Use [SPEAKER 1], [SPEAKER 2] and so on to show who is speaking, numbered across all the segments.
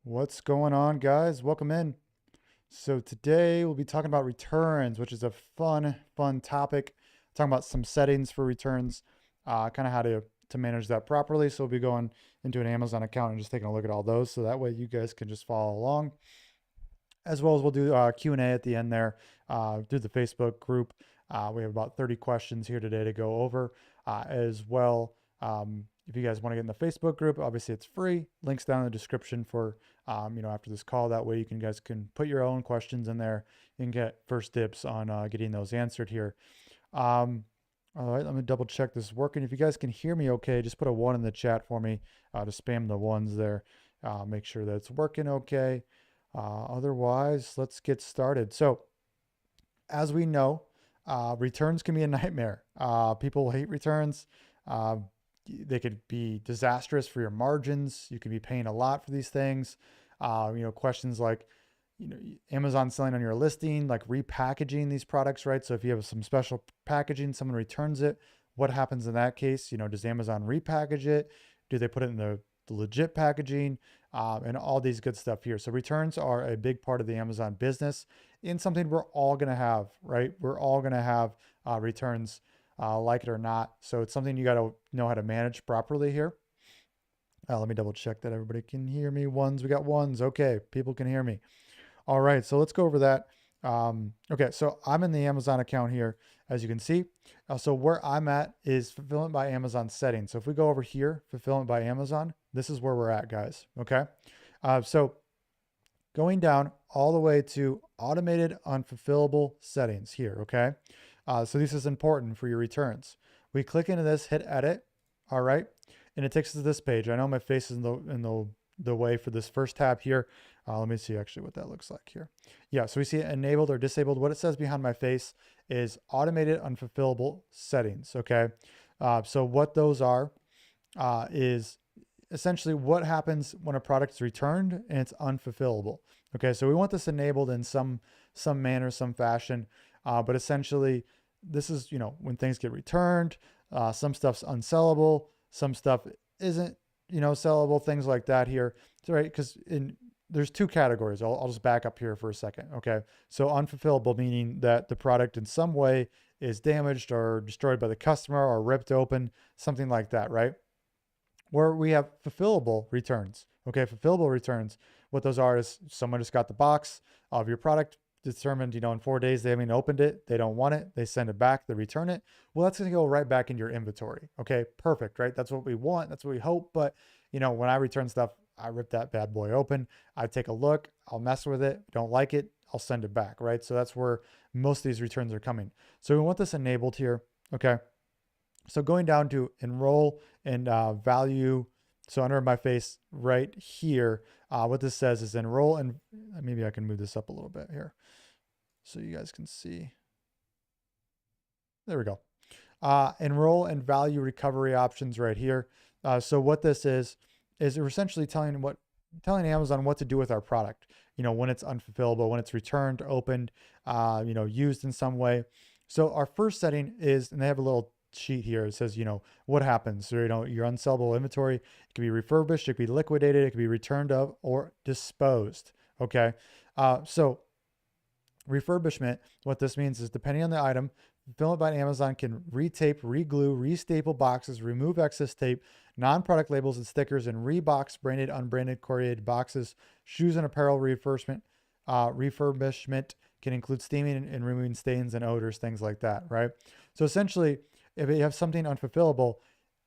[SPEAKER 1] What's going on, guys? Welcome in. So today we'll be talking about returns, which is a fun topic. Talking about some settings for returns, kind of how to manage that properly. So we'll be going into an Amazon account and just taking a look at all those, so that way you guys can just follow along. As well as we'll do Q&A at the end there, do the Facebook group. We have about 30 questions here today to go over as well. If you guys want to get in the Facebook group, obviously it's free. Links down in the description for, after this call. That way guys can put your own questions in there and get first dibs on getting those answered here. All right, let me double check this is working. If you guys can hear me okay, just put a 1 in the chat for me to spam the ones there. Make sure that it's working okay. Otherwise, let's get started. So, as we know, returns can be a nightmare. People hate returns. They could be disastrous for your margins. You could be paying a lot for these things. Questions like, Amazon selling on your listing, like repackaging these products, right? So if you have some special packaging, someone returns it, what happens in that case? Does Amazon repackage it? Do they put it in the legit packaging? And all these good stuff here. So returns are a big part of the Amazon business and something we're all going to have, right? We're all going to have returns, like it or not. So it's something you got to know how to manage properly here. Let me double check that everybody can hear me. We got ones. Okay, people can hear me. All right, so let's go over that. Okay, so I'm in the Amazon account here, as you can see. So where I'm at is fulfillment by Amazon settings. So if we go over here, fulfillment by Amazon, this is where we're at, guys. Okay, so going down all the way to automated unfulfillable settings here. Okay, so this is important for your returns. We click into this, hit edit. All right, and it takes us to this page. I know my face is in the way for this first tab here. Let me see actually what that looks like here. Yeah, so we see enabled or disabled. What it says behind my face is automated unfulfillable settings, okay? So what those are is essentially what happens when a product is returned and it's unfulfillable. Okay, so we want this enabled in some manner, some fashion, but essentially this is, when things get returned, some stuff's unsellable, some stuff isn't, sellable, things like that here. So, right, because there's two categories. I'll just back up here for a second. Okay. So unfulfillable, meaning that the product in some way is damaged or destroyed by the customer or ripped open, something like that, right? Where we have fulfillable returns. Okay. Fulfillable returns, what those are is someone just got the box of your product, determined, in 4 days they haven't opened it, they don't want it, they send it back, they return it. Well, that's going to go right back in your inventory. Okay, perfect, right? That's what we want, that's what we hope. But when I return stuff, I rip that bad boy open, I take a look, I'll mess with it, don't like it, I'll send it back, right? So that's where most of these returns are coming. So we want this enabled here. Okay, so going down to enroll and value. So under my face right here, what this says is enroll, and maybe I can move this up a little bit here so you guys can see. There we go. Enroll and value recovery options right here. So what this is we're essentially telling Amazon what to do with our product. When it's unfulfillable, when it's returned, opened, used in some way. So our first setting is, and they have a little sheet here. It says, what happens. So, your unsellable inventory, it can be refurbished, it could be liquidated, it could be returned of or disposed. Okay. So refurbishment, what this means is depending on the item, fulfillment by Amazon can retape, reglue, restaple boxes, remove excess tape, non-product labels and stickers, and rebox branded, unbranded, corrugated boxes. Shoes and apparel refurbishment can include steaming and removing stains and odors, things like that, right? So essentially, if you have something unfulfillable,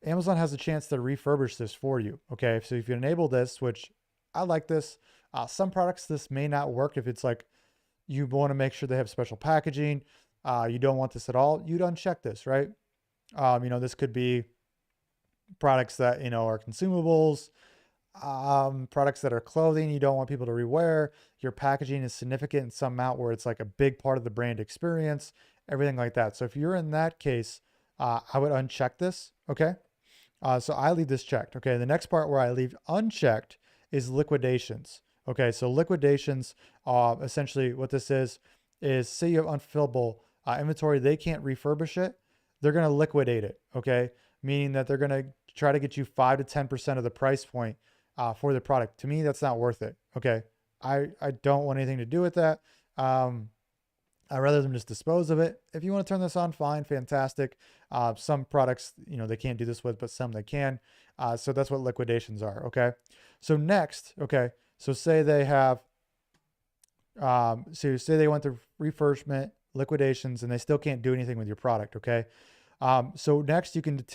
[SPEAKER 1] Amazon has a chance to refurbish this for you. Okay, so if you enable this, which I like this, some products this may not work. If it's like you want to make sure they have special packaging, you don't want this at all, you'd uncheck this, right? This could be products that are consumables, products that are clothing you don't want people to rewear. Your packaging is significant in some amount where it's like a big part of the brand experience, everything like that. So if you're in that case, I would uncheck this. Okay. So I leave this checked. Okay. The next part where I leave unchecked is liquidations. Okay. So liquidations, essentially what this is say you have unfulfillable inventory, they can't refurbish it. They're going to liquidate it. Okay. Meaning that they're going to try to get you 5 to 10% of the price point for the product. To me, that's not worth it. Okay. I don't want anything to do with that. I'd rather them just dispose of it. If you want to turn this on, fine, fantastic. Some products, they can't do this with, but some they can. So that's what liquidations are. Okay. So next, okay. So say they have, so say they went through refurbishment, liquidations, and they still can't do anything with your product. Okay. So next you can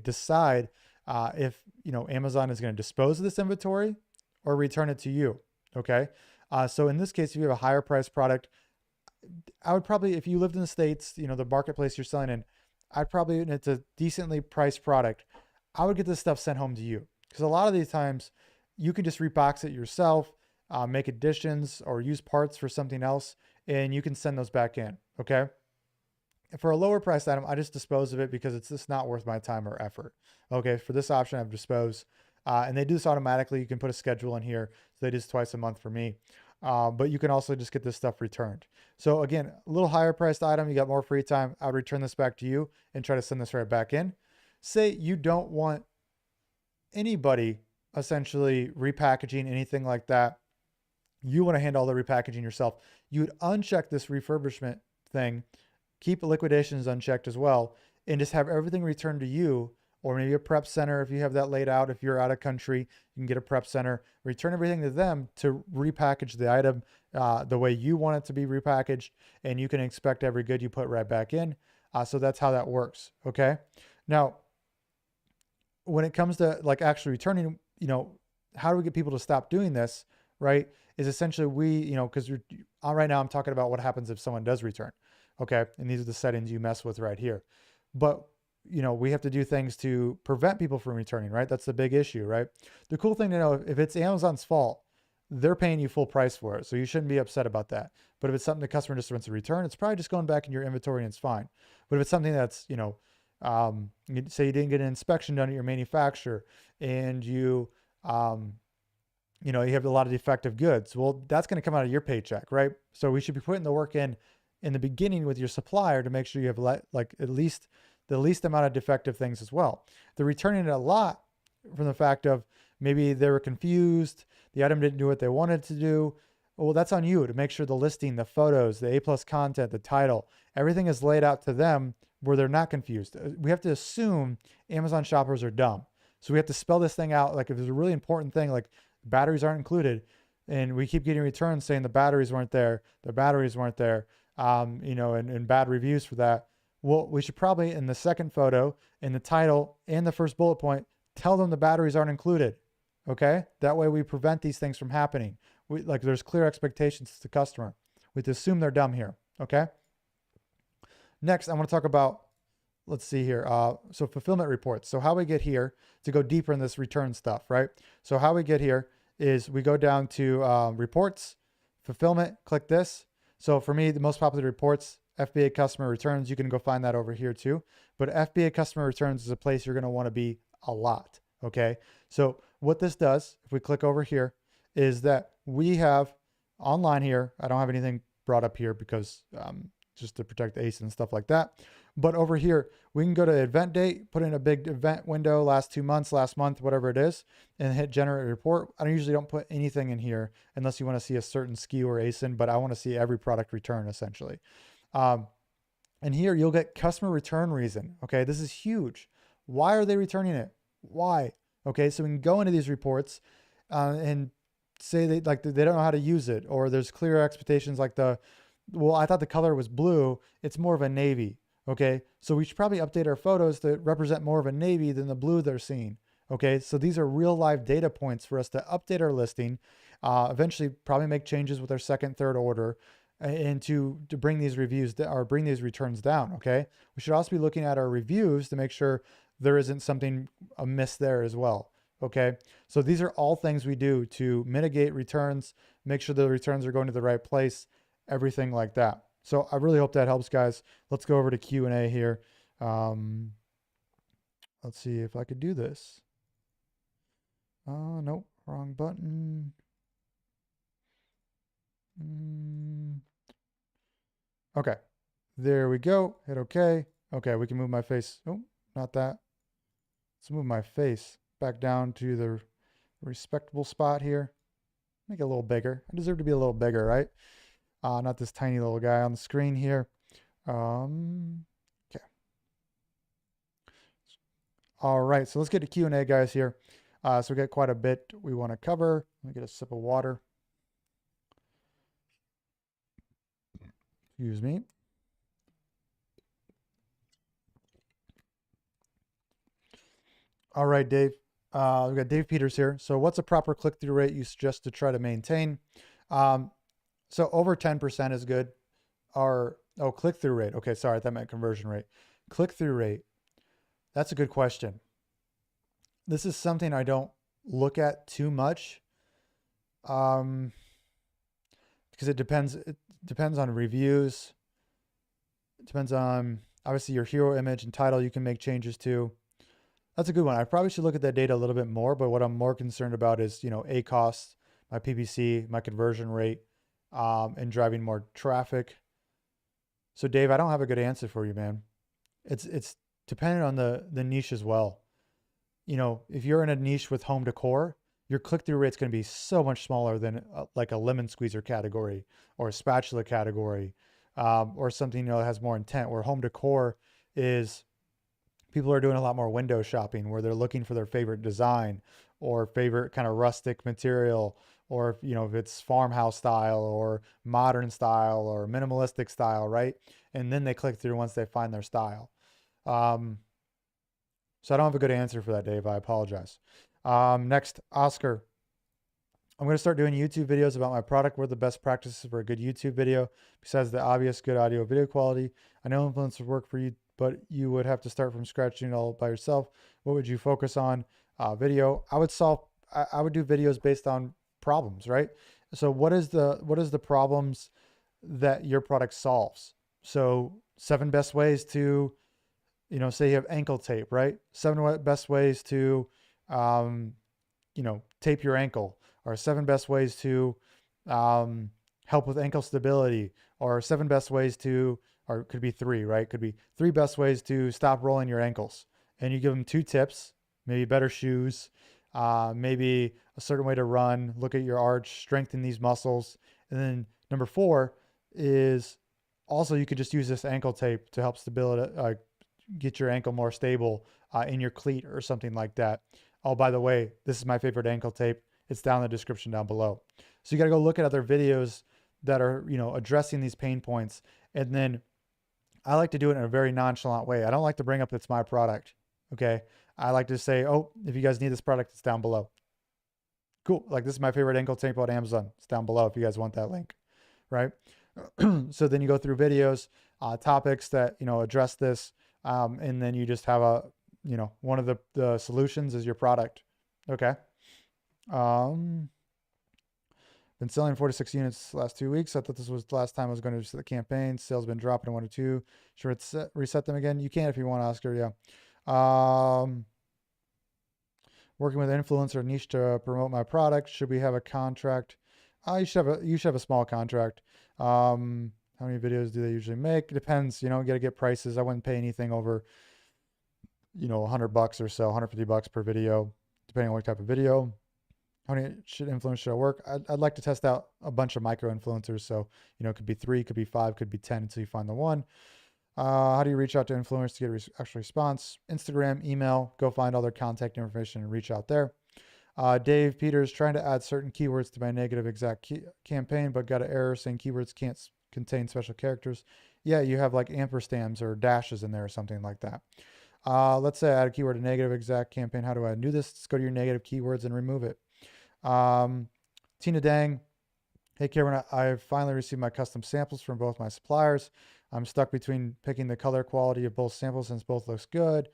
[SPEAKER 1] decide if, Amazon is going to dispose of this inventory or return it to you. Okay. So in this case, if you have a higher price product, I would probably, if you lived in the States, the marketplace you're selling in, and it's a decently priced product, I would get this stuff sent home to you. Because a lot of these times you can just rebox it yourself, make additions or use parts for something else, and you can send those back in. Okay. And for a lower priced item, I just dispose of it because it's just not worth my time or effort. Okay. For this option, I've dispose, and they do this automatically. You can put a schedule in here. So they do this twice a month for me. But you can also just get this stuff returned. So again, a little higher priced item, you got more free time. I would return this back to you and try to send this right back in. Say you don't want anybody essentially repackaging anything like that. You want to handle all the repackaging yourself. You would uncheck this refurbishment thing, keep liquidations unchecked as well, and just have everything returned to you, or maybe a prep center. If you have that laid out, if you're out of country, you can get a prep center, return everything to them to repackage the item the way you want it to be repackaged, and you can expect every good you put right back in. So that's how that works. Okay. Now, when it comes to like actually returning, how do we get people to stop doing this? Right. Is essentially because right now I'm talking about what happens if someone does return. Okay. And these are the settings you mess with right here. But we have to do things to prevent people from returning, right? That's the big issue, right? The cool thing to know, if it's Amazon's fault, they're paying you full price for it. So you shouldn't be upset about that. But if it's something the customer just wants to return, it's probably just going back in your inventory and it's fine. But if it's something that's, say you didn't get an inspection done at your manufacturer and you have a lot of defective goods, well, that's going to come out of your paycheck, right? So we should be putting the work in the beginning with your supplier to make sure you have at least the least amount of defective things as well. They're returning it a lot from the fact of maybe they were confused, the item didn't do what they wanted to do. Well, that's on you to make sure the listing, the photos, the A+ content, the title, everything is laid out to them where they're not confused. We have to assume Amazon shoppers are dumb. So we have to spell this thing out. Like if there's a really important thing, like batteries aren't included, and we keep getting returns saying the batteries weren't there, and bad reviews for that. Well, we should probably, in the second photo, in the title, and the first bullet point, tell them the batteries aren't included. Okay? That way we prevent these things from happening. There's clear expectations to the customer. We have to assume they're dumb here. Okay? Next, I want to talk about, let's see here. So fulfillment reports. So how we get here to go deeper in this return stuff, right? So how we get here is we go down to reports, fulfillment, click this. So for me, the most popular reports, FBA customer returns, you can go find that over here too. But FBA customer returns is a place you're going to want to be a lot. Okay. So what this does, if we click over here, is that we have online here. I don't have anything brought up here because just to protect the ACE and stuff like that. But over here, we can go to event date, put in a big event window, last 2 months, last month, whatever it is, and hit generate report. I usually don't put anything in here unless you want to see a certain SKU or ASIN, but I want to see every product return essentially. And here you'll get customer return reason. Okay. This is huge. Why are they returning it? Why? Okay. So we can go into these reports and say they don't know how to use it, or there's clear expectations like well, I thought the color was blue. It's more of a navy. Okay. So we should probably update our photos to represent more of a navy than the blue they're seeing. Okay. So these are real live data points for us to update our listing, eventually probably make changes with our second, third order, and to bring these reviews or bring these returns down. Okay. We should also be looking at our reviews to make sure there isn't something amiss there as well. Okay. So these are all things we do to mitigate returns, make sure the returns are going to the right place, everything like that. So I really hope that helps, guys. Let's go over to Q&A here. Let's see if I could do this. Nope, wrong button. Okay, there we go. Hit OK. Okay, we can move my face. Oh, not that. Let's move my face back down to the respectable spot here. Make it a little bigger. I deserve to be a little bigger, right? Not this tiny little guy on the screen here. Okay. All right, so let's get to Q&A, guys, here. So we got quite a bit we want to cover. Let me get a sip of water. Excuse me. All right, Dave. We got Dave Peters here. So what's a proper click-through rate you suggest to try to maintain? So over 10% is good. Click-through rate. Okay, sorry, that meant conversion rate. Click-through rate. That's a good question. This is something I don't look at too much, because it depends. It depends on reviews. It depends on obviously your hero image and title. You can make changes to. That's a good one. I probably should look at that data a little bit more, but what I'm more concerned about is, ACoS, my PPC, my conversion rate, and driving more traffic. So Dave, I don't have a good answer for you, man. It's dependent on the niche as well. If you're in a niche with home decor, your click-through rate's going to be so much smaller than like a lemon squeezer category or a spatula category, or something, that has more intent, where home decor is people are doing a lot more window shopping where they're looking for their favorite design or favorite kind of rustic material, or if it's farmhouse style or modern style or minimalistic style, right? And then they click through once they find their style. So I don't have a good answer for that, Dave. I apologize. Next, Oscar. I'm going to start doing YouTube videos about my product. What are the best practices for a good YouTube video besides the obvious good audio video quality? I know influencers work for you, but you would have to start from scratch doing it all by yourself. What would you focus on? Video. I would do videos based on problems, right? So what is the problems that your product solves? So 7 best ways to, say you have ankle tape, right? 7 best ways to, tape your ankle, or 7 best ways to help with ankle stability, or 7 best ways to, or it could be 3, right? Could be 3 best ways to stop rolling your ankles. And you give them 2 tips, maybe better shoes, maybe a certain way to run, look at your arch, strengthen these muscles. And then number 4 is also you could just use this ankle tape to help stability, get your ankle more stable in your cleat or something like that. Oh, by the way, this is my favorite ankle tape. It's down in the description down below. So you got to go look at other videos that are, addressing these pain points. And then I like to do it in a very nonchalant way. I don't like to bring up it's my product. Okay. I like to say, oh, if you guys need this product, it's down below. Cool. Like, this is my favorite ankle tape on Amazon. It's down below if you guys want that link. Right. So then you go through videos, topics that, address this. And then you just have one of the solutions is your product. Okay. Been selling 46 units last 2 weeks. I thought this was the last time I was going to reset the campaign. Sales been dropping 1 or 2. Should it's reset them again? You can if you want, Oscar. Yeah. Working with influencer niche to promote my product. Should we have a contract? You should have a small contract. How many videos do they usually make? It depends. You got to get prices. I wouldn't pay anything over, $100 or so, $150 per video, depending on what type of video. How many influencers should I work? I'd like to test out a bunch of micro influencers. So, it could be 3, could be 5, could be 10 until you find the one. How do you reach out to influencers to get actual response? Instagram, email, go find all their contact information and reach out there. Dave Peters, trying to add certain keywords to my negative exact campaign, but got an error saying keywords can't contain special characters. Yeah, you have like ampersands or dashes in there or something like that. Let's say I add a keyword to negative exact campaign. How do I do this? Let's go to your negative keywords and remove it. Tina Dang, hey Karen, I've finally received my custom samples from both my suppliers. I'm stuck between picking the color quality of both samples since both looks good.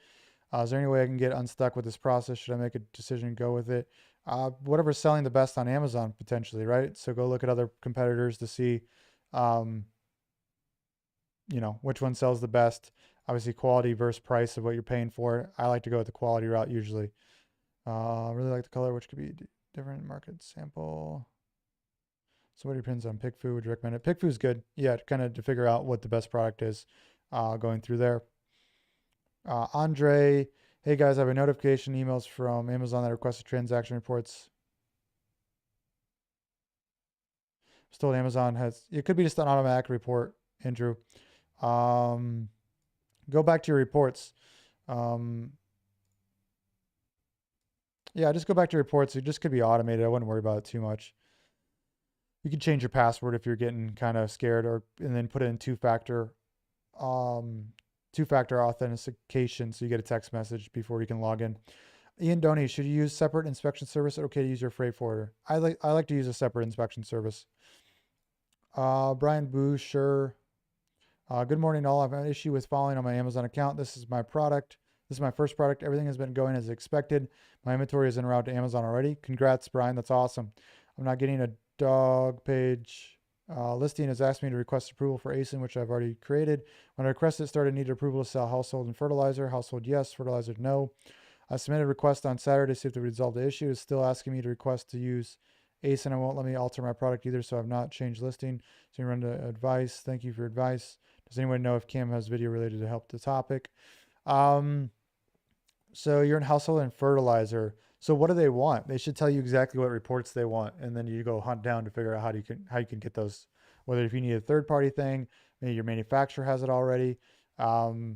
[SPEAKER 1] Is there any way I can get unstuck with this process? Should I make a decision and go with it? Whatever's selling the best on Amazon potentially, right? So go look at other competitors to see, which one sells the best. Obviously quality versus price of what you're paying for. I like to go with the quality route usually. Really like the color, which could be different market sample. So what depends on PickFu? Would you recommend it? PickFu is good. Yeah, kind of to figure out what the best product is, going through there. Andre, hey guys, I have a notification emails from Amazon that requested transaction reports. Still, Amazon has, it could be just an automatic report, Andrew. Go back to your reports. Yeah, just go back to your reports. It just could be automated. I wouldn't worry about it too much. You can change your password if you're getting kind of scared, and then put it in two-factor authentication, so you get a text message before you can log in. Ian Doney, should you use separate inspection service or okay to use your freight forwarder? I like to use a separate inspection service. Brian Boucher, good morning all. I have an issue with following on my Amazon account. This is my product. This is my first product. Everything has been going as expected. My inventory is en route to Amazon already. Congrats, Brian. That's awesome. I'm not getting a dog page. Listing has asked me to request approval for ASIN, which I've already created. When I requested it, started needed approval to sell household and fertilizer. Household, yes. Fertilizer, no. I submitted a request on Saturday to see if they would resolve the issue. It's still asking me to request to use ASIN. It won't let me alter my product either, so I've not changed listing. So you run to advice. Thank you for advice. Does anyone know if Cam has video related to help the topic? So you're in household and fertilizer. So what do they want? They should tell you exactly what reports they want, and then you go hunt down to figure out how you can get those. Whether if you need a third party thing, maybe your manufacturer has it already. There's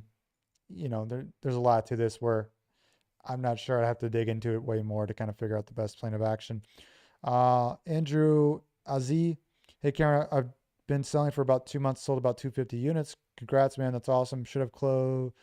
[SPEAKER 1] a lot to this where I'm not sure. I have to dig into it way more to kind of figure out the best plan of action. Andrew Aziz, hey Cameron, I've been selling for about 2 months, sold about 250 units. Congrats, man. That's awesome. Should have close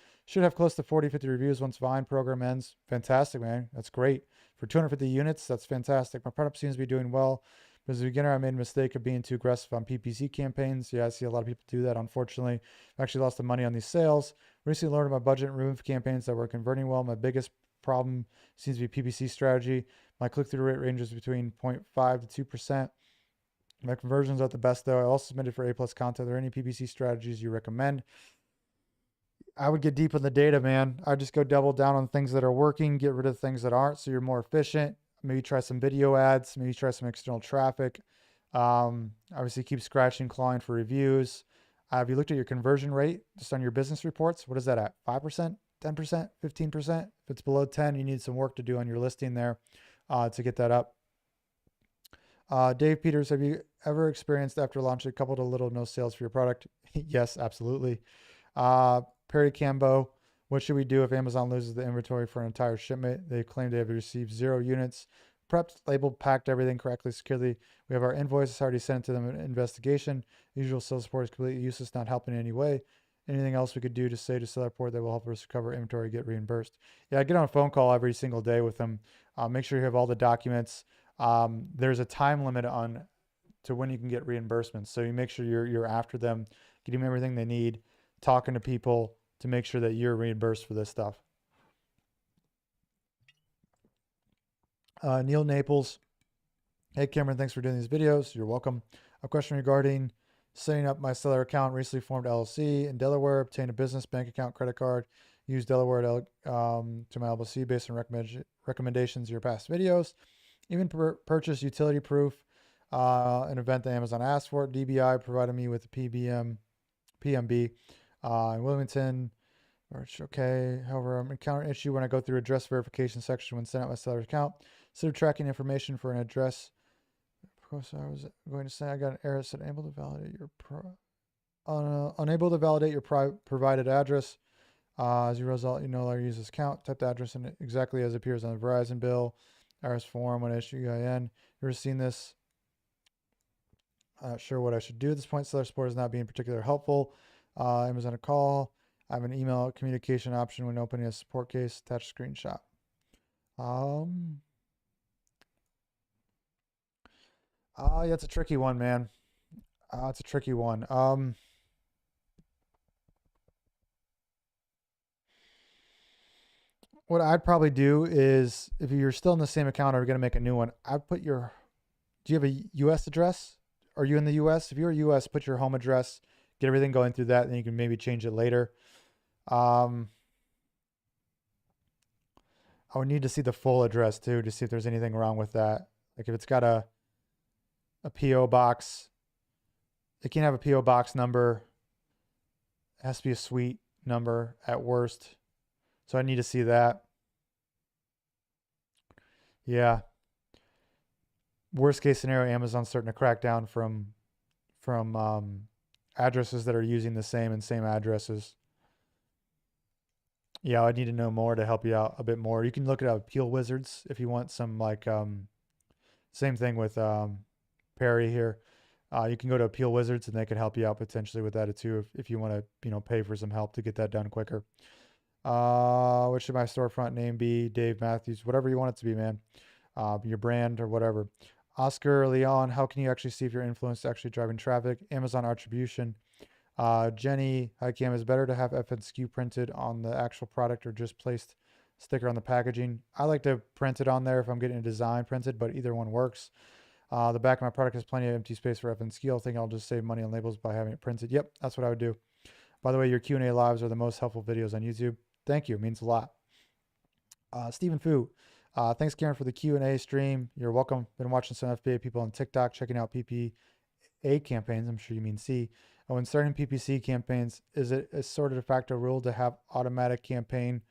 [SPEAKER 1] to 40, 50 reviews once Vine program ends. Fantastic, man. That's great. For 250 units, that's fantastic. My product seems to be doing well. But as a beginner, I made a mistake of being too aggressive on PPC campaigns. Yeah, I see a lot of people do that, unfortunately. I've actually lost the money on these sales. Recently lowered my budget and removed campaigns that were converting well. My biggest problem seems to be PPC strategy. My click-through rate ranges between 0.5 to 2%. My conversions are the best, though. I also submitted for A+ content. Are there any PPC strategies you recommend? I would get deep in the data, man. I'd just go double down on things that are working, get rid of things that aren't, so you're more efficient. Maybe try some video ads, maybe try some external traffic. Obviously keep scratching, clawing for reviews. Have you looked at your conversion rate just on your business reports? What is that at? 5%, 10%, 15%? If it's below 10, you need some work to do on your listing there to get that up. Dave Peters, have you ever experienced after launch a couple to little no sales for your product? Yes, absolutely. Perry Cambo, what should we do if Amazon loses the inventory for an entire shipment? They claim they have received 0 units. Prepped, labeled, packed everything correctly, securely. We have our invoices already sent to them in investigation. Usual sales support is completely useless, not helping in any way. Anything else we could do to say to seller report that will help us recover inventory, get reimbursed? Yeah, I get on a phone call every single day with them. Make sure you have all the documents. There's a time limit to when you can get reimbursements. So you make sure you're after them, getting them everything they need, talking to people to make sure that you're reimbursed for this stuff. Neil Naples. Hey Cameron, thanks for doing these videos. You're welcome. A question regarding setting up my seller account. Recently formed LLC in Delaware, obtained a business bank account, credit card, used Delaware to my LLC based on recommendations of your past videos. Even purchased utility proof, an event that Amazon asked for. DBI provided me with a PMB in Wilmington. Okay. However, I'm encountering an issue when I go through address verification section when setting up my seller's account. Instead of tracking information for an address, of course, I was going to say I got an error that said unable to validate your provided address. As a result, you no longer use this account. Type the address in exactly as it appears on the Verizon bill. IRS form when I issue EIN. You ever seen this? Not sure what I should do at this point. Seller support is not being particularly helpful. Amazon a call. I have an email communication option when opening a support case. Attach screenshot. Yeah, it's a tricky one, man. It's a tricky one. What I'd probably do is, if you're still in the same account or you're going to make a new one, I'd put do you have a US address? Are you in the US? If you're US, put your home address, get everything going through that, and then you can maybe change it later. I would need to see the full address too, to see if there's anything wrong with that. Like if it's got a PO box, it can't have a PO box number. It has to be a suite number at worst. So I need to see that. Yeah. Worst case scenario, Amazon's starting to crack down from addresses that are using the same addresses. Yeah, I need to know more to help you out a bit more. You can look at Appeal Wizards if you want some same thing with Perry here. You can go to Appeal Wizards and they could help you out potentially with that too if you want to pay for some help to get that done quicker. What should my storefront name be? Dave Matthews, whatever you want it to be, man. Your brand or whatever. Oscar Leon, how can you actually see if your influence is actually driving traffic? Amazon Attribution. Jenny, hi Cam, is better to have FNSKU printed on the actual product or just placed sticker on the packaging? I like to print it on there if I'm getting a design printed, but either one works. The back of my product has plenty of empty space for FNSKU. I think I'll just save money on labels by having it printed. Yep, that's what I would do. By the way, your Q&A lives are the most helpful videos on YouTube. Thank you, it means a lot. Stephen Fu, thanks Karen for the Q&A stream. You're welcome. Been watching some FBA people on TikTok, checking out PPA campaigns. I'm sure you mean C. When starting PPC campaigns, is it a sort of de facto rule to have automatic campaign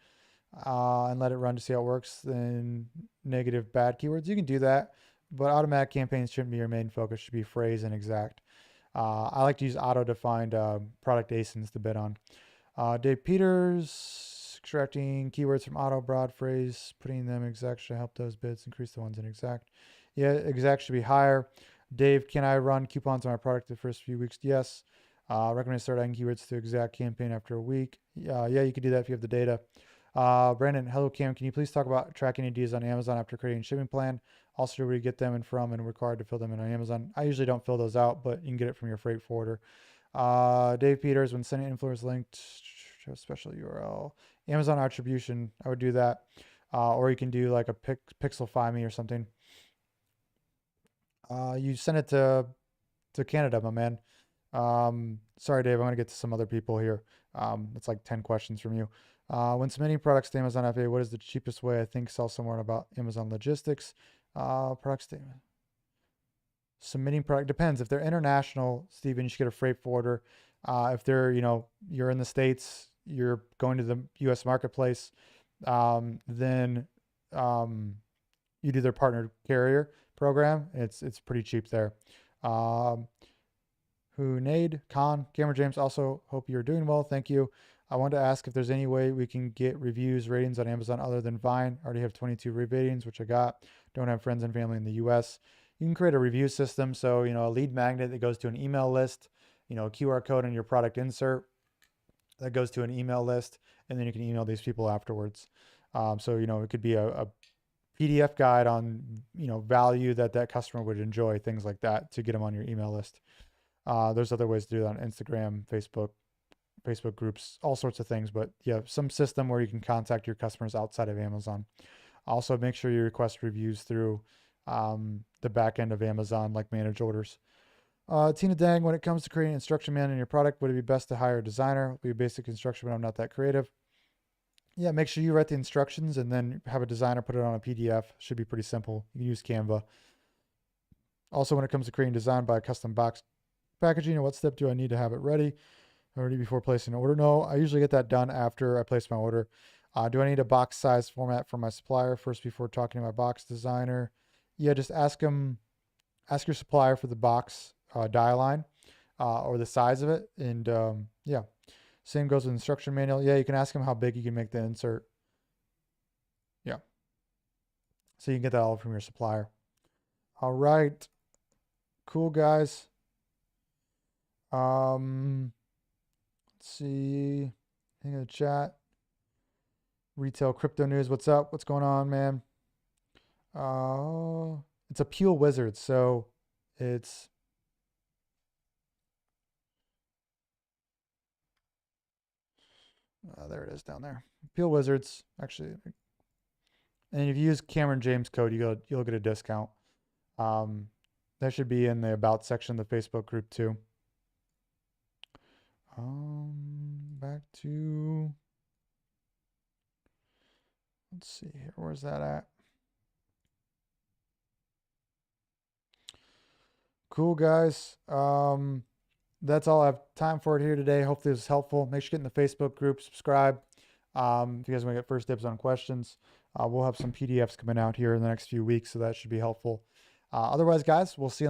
[SPEAKER 1] and let it run to see how it works? Then negative bad keywords, you can do that, but automatic campaigns shouldn't be your main focus. Should be phrase and exact. I like to use auto-defined product ASINs to bid on. Dave Peters, extracting keywords from auto broad phrase, putting them exact should help those bids increase the ones in exact. Yeah, exact should be higher. Dave, can I run coupons on my product the first few weeks? Yes. Recommend start adding keywords to exact campaign after a week. Yeah, you could do that if you have the data. Brandon, hello Cam, can you please talk about tracking IDs on Amazon after creating a shipping plan? Also, where you get them and from and required to fill them in on Amazon. I usually don't fill those out, but you can get it from your freight forwarder. Dave Peters, when sending influence linked to a special URL, Amazon Attribution, I would do that. Or you can do like a Pixelfy me or something. You send it to Canada, my man. Sorry, Dave, I'm going to get to some other people here. It's like 10 questions from you. When submitting products to Amazon FBA, what is the cheapest way? I think sell somewhere about Amazon Logistics. Product statement. Submitting product depends. If they're international, Steven, you should get a freight forwarder. If they're, you're in the States, you're going to the US marketplace, then you do their partnered carrier program. It's pretty cheap there. Hunade Khan, Cameron James, also hope you're doing well. Thank you. I wanted to ask if there's any way we can get reviews, ratings on Amazon other than Vine. I already have 22 ratings, which I got. Don't have friends and family in the US. You can create a review system. So, a lead magnet that goes to an email list, a QR code in your product insert that goes to an email list, and then you can email these people afterwards. So, it could be a PDF guide on, value that customer would enjoy, things like that to get them on your email list. There's other ways to do that on Instagram, Facebook groups, all sorts of things. But yeah, some system where you can contact your customers outside of Amazon. Also, make sure you request reviews through the back end of Amazon, like manage orders. Tina Dang, when it comes to creating an instruction manual in your product, would it be best to hire a designer? It'll be a basic instruction, but I'm not that creative. Yeah, make sure you write the instructions and then have a designer put it on a PDF. Should be pretty simple. You can use Canva. Also, when it comes to creating design by a custom box packaging, what step do I need to have it ready before placing an order? No, I usually get that done after I place my order. Do I need a box size format for my supplier first before talking to my box designer? Yeah, just ask your supplier for the box die line or the size of it. And yeah, same goes with instruction manual. Yeah, you can ask them how big you can make the insert. Yeah. So you can get that all from your supplier. All right. Cool, guys. Let's see. Hang in the chat. Retail crypto news. What's up? What's going on, man? It's Appeal Wizards, so it's there it is down there. Appeal Wizards, actually. And if you use Cameron James code, you'll get a discount. That should be in the About section of the Facebook group too. Back to, let's see here. Where's that at? Cool, guys. That's all I have time for it here today. Hopefully this was helpful. Make sure you get in the Facebook group, subscribe. If you guys want to get first dibs on questions, we'll have some PDFs coming out here in the next few weeks, so that should be helpful. Otherwise, guys, we'll see you on the